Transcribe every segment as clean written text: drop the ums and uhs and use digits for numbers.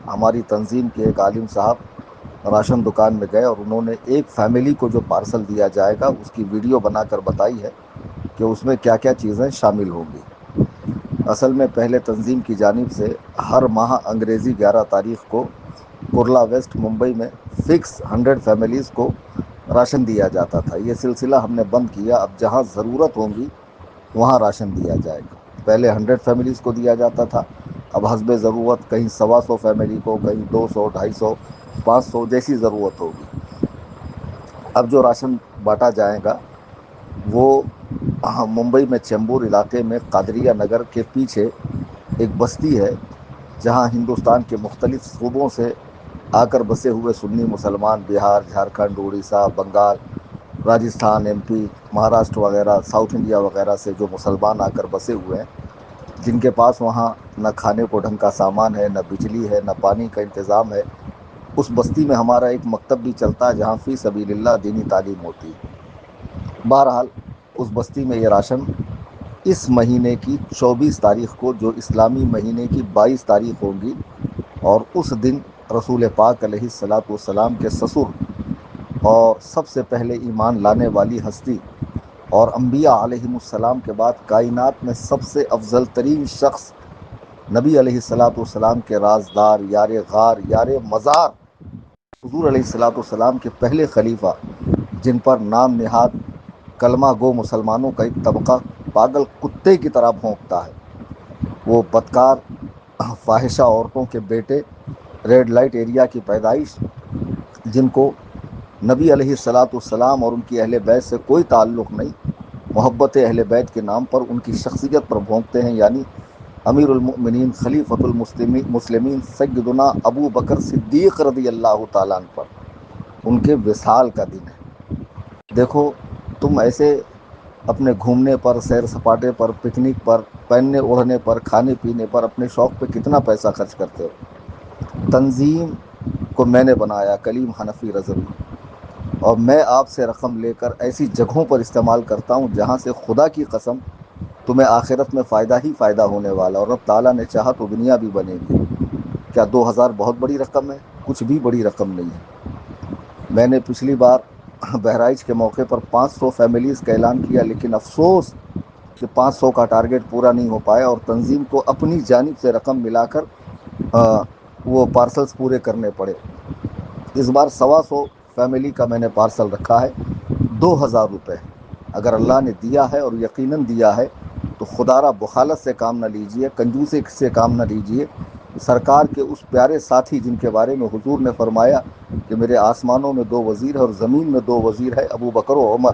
ہماری تنظیم کے ایک عالم صاحب راشن دکان میں گئے اور انہوں نے ایک فیملی کو جو پارسل دیا جائے گا اس کی ویڈیو بنا کر بتائی ہے کہ اس میں کیا کیا چیزیں شامل ہوں گی۔ اصل میں پہلے تنظیم کی جانب سے ہر ماہ انگریزی 11 تاریخ کو کرلا ویسٹ ممبئی میں فکس 100 فیملیز کو راشن دیا جاتا تھا۔ یہ سلسلہ ہم نے بند کیا، اب جہاں ضرورت ہوں گی وہاں راشن دیا جائے گا۔ پہلے 100 فیملیز کو دیا جاتا تھا، اب حسب ضرورت کہیں 125 فیملی کو، کہیں 200، 250، 500 جیسی ضرورت ہوگی۔ اب جو راشن بانٹا جائے گا وہ ممبئی میں چیمبور علاقے میں قادریہ نگر کے پیچھے ایک بستی ہے جہاں ہندوستان کے مختلف صوبوں سے آ کر بسے ہوئے سنی مسلمان، بہار، جھارکھنڈ، اڑیسہ، بنگال، راجستھان، ایم پی، مہاراشٹر وغیرہ، ساؤتھ انڈیا وغیرہ سے جو مسلمان آ کر بسے ہوئے ہیں، جن کے پاس وہاں نہ کھانے کو ڈھنگ کا سامان ہے، نہ بجلی ہے، نہ پانی کا انتظام ہے، اس بستی میں ہمارا ایک مکتب بھی چلتا ہے جہاں فی سبیل اللہ دینی تعلیم ہوتی ہے۔ بہرحال اس بستی میں یہ راشن اس مہینے کی 24 تاریخ کو، جو اسلامی مہینے کی 22 تاریخ ہوگی، اور اس دن رسول پاک علیہ الصلاۃ والسلام کے سسر اور سب سے پہلے ایمان لانے والی ہستی اور انبیاء علیہم السلام کے بعد کائنات میں سب سے افضل ترین شخص نبی علیہ الصلاۃ والسلام کے رازدار، یار غار، یار مزار، حضور علیہ الصلاۃ والسلام کے پہلے خلیفہ، جن پر نام نہاد کلمہ گو مسلمانوں کا ایک طبقہ پاگل کتے کی طرح بھونکتا ہے، وہ بدکار فاحشہ عورتوں کے بیٹے، ریڈ لائٹ ایریا کی پیدائش، جن کو نبی علیہ الصلاۃ والسلام اور ان کی اہل بیت سے کوئی تعلق نہیں، محبت اہل بیت کے نام پر ان کی شخصیت پر بھونکتے ہیں، یعنی امیر المؤمنین خلیفۃ المسلمین سیدنا ابو بکر صدیق رضی اللہ تعالیٰ عنہ پر ان کے وصال کا دن ہے۔ دیکھو تم ایسے اپنے گھومنے پر، سیر سپاٹے پر، پکنک پر، پہننے اوڑھنے پر، کھانے پینے پر، اپنے شوق پہ کتنا پیسہ خرچ کرتے ہو۔ تنظیم کو میں نے بنایا، کلیم حنفی رضوی، اور میں آپ سے رقم لے کر ایسی جگہوں پر استعمال کرتا ہوں جہاں سے خدا کی قسم تمہیں آخرت میں فائدہ ہی فائدہ ہونے والا، اور رب تعالیٰ نے چاہا تو دنیا بھی بنے گی۔ کیا 2000 بہت بڑی رقم ہے؟ کچھ بھی بڑی رقم نہیں ہے۔ میں نے پچھلی بار بہرائچ کے موقع پر 500 فیملیز کا اعلان کیا، لیکن افسوس کہ 500 کا ٹارگیٹ پورا نہیں ہو پایا اور تنظیم کو اپنی جانب سے رقم ملا کر وہ پارسلز پورے کرنے پڑے۔ اس بار 125 فیملی کا میں نے پارسل رکھا ہے، 2000 روپے۔ اگر اللہ نے دیا ہے، اور یقیناً دیا ہے، تو خدا را بخالت سے کام نہ لیجئے، کنجوسی سے کام نہ لیجئے۔ سرکار کے اس پیارے ساتھی جن کے بارے میں حضور نے فرمایا کہ میرے آسمانوں میں 2 وزیر ہے اور زمین میں 2 وزیر ہے، ابو بکر و عمر۔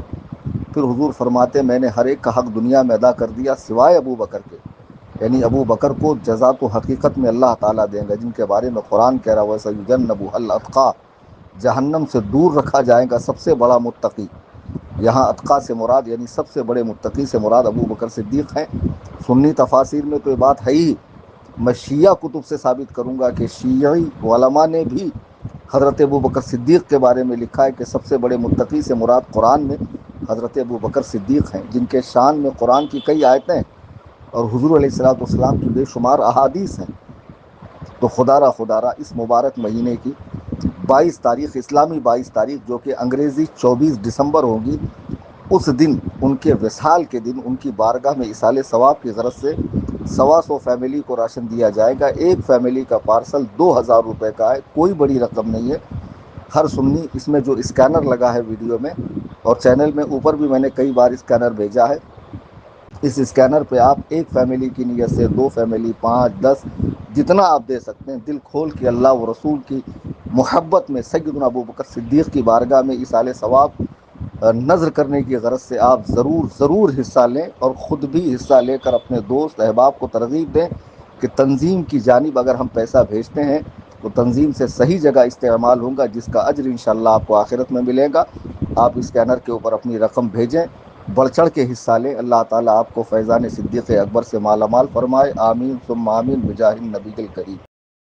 پھر حضور فرماتے میں نے ہر ایک کا حق دنیا میں ادا کر دیا سوائے ابو بکر کے، یعنی ابو بکر کو جزا تو حقیقت میں اللہ تعالیٰ دیں گا، جن کے بارے میں قرآن کہہ رہا ہے وَسَيُجَنَّبُهَا الْأَتْقَى، جہنم سے دور رکھا جائے گا سب سے بڑا متقی۔ یہاں اتقا سے مراد، یعنی سب سے بڑے متقی سے مراد ابو بکر صدیق ہیں۔ سنی تفاسیر میں تو یہ بات ہے ہی، میں شیعہ کتب سے ثابت کروں گا کہ شیعی علماء نے بھی حضرت ابو بکر صدیق کے بارے میں لکھا ہے کہ سب سے بڑے متقی سے مراد قرآن میں حضرت ابو بکر صدیق ہیں، جن کے شان میں قرآن کی کئی آیتیں اور حضور علیہ الصلوۃ والسلام کی بے شمار احادیث ہیں۔ تو خدا را اس مبارک مہینے کی 22 تاریخ، اسلامی 22 تاریخ جو کہ انگریزی 24 دسمبر ہوگی، اس دن ان کے وصال کے دن ان کی بارگاہ میں ایصال ثواب کی غرض سے 125 فیملی کو راشن دیا جائے گا۔ ایک فیملی کا پارسل 2000 روپے کا ہے، کوئی بڑی رقم نہیں ہے۔ ہر سنی اس میں جو اسکینر لگا ہے ویڈیو میں اور چینل میں اوپر بھی میں نے کئی بار اسکینر بھیجا ہے، اس اسکینر پہ آپ ایک فیملی کی نیت سے 2 فیملی، 5، 10، جتنا آپ دے سکتے ہیں، دل کھول کے اللہ و رسول کی محبت میں سیدنا ابو بکر صدیق کی بارگاہ میں ایصال ثواب نذر کرنے کی غرض سے آپ ضرور حصہ لیں، اور خود بھی حصہ لے کر اپنے دوست احباب کو ترغیب دیں کہ تنظیم کی جانب اگر ہم پیسہ بھیجتے ہیں تو تنظیم سے صحیح جگہ استعمال ہوگا، جس کا اجر انشاءاللہ آپ کو آخرت میں ملے گا۔ آپ اسکینر کے اوپر اپنی رقم بھیجیں، بڑھ چڑھ کے حصہ لیں۔ اللہ تعالیٰ آپ کو فیضان صدیق اکبر سے مالا مال فرمائے، آمین ثم آمین بجاہ النبی الکریم۔